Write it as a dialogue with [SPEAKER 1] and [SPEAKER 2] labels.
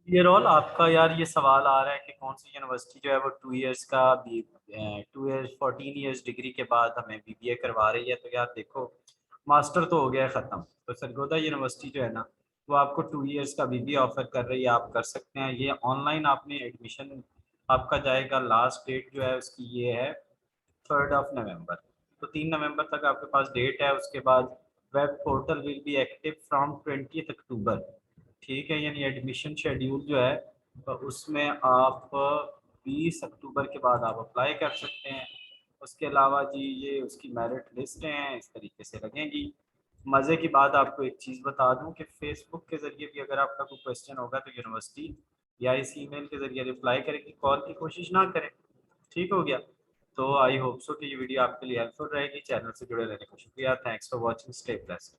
[SPEAKER 1] ये रोल आपका यार, ये सवाल आ रहा है कि कौन सी यूनिवर्सिटी जो है वो 2 इयर्स का बी 2 इयर्स 14 इयर्स डिग्री के बाद हमें बीबीए करवा रही है। तो यार देखो, मास्टर तो हो गया है ख़त्म, तो सरगोदा यूनिवर्सिटी जो है ना वो आपको 2 इयर्स का बीबीए ऑफर कर रही है। आप कर सकते हैं ये ऑनलाइन। आपने एडमिशन आपका जाएगा, लास्ट डेट जो है उसकी ये है 3 नवंबर। तो 3 नवंबर तक आपके पास डेट है। उसके बाद web portal will be active from 20 अक्टूबर। ठीक है, यानी एडमिशन शेड्यूल जो है तो उसमें आप 20 अक्टूबर के बाद आप अप्लाई कर सकते हैं। उसके अलावा जी ये उसकी मेरिट लिस्ट हैं इस तरीके से लगेंगी। मज़े की बात आपको एक चीज़ बता दूं कि फेसबुक के ज़रिए भी अगर आपका कोई क्वेश्चन होगा तो यूनिवर्सिटी या इस ईमेल के ज़रिए रिप्लाई करेगी, कॉल की कोशिश ना करें। ठीक हो गया। तो आई होप सो कि ये वीडियो आपके लिए हेल्पफुल रहेगी। चैनल से जुड़े रहने का शुक्रिया। Thanks for watching. Stay blessed.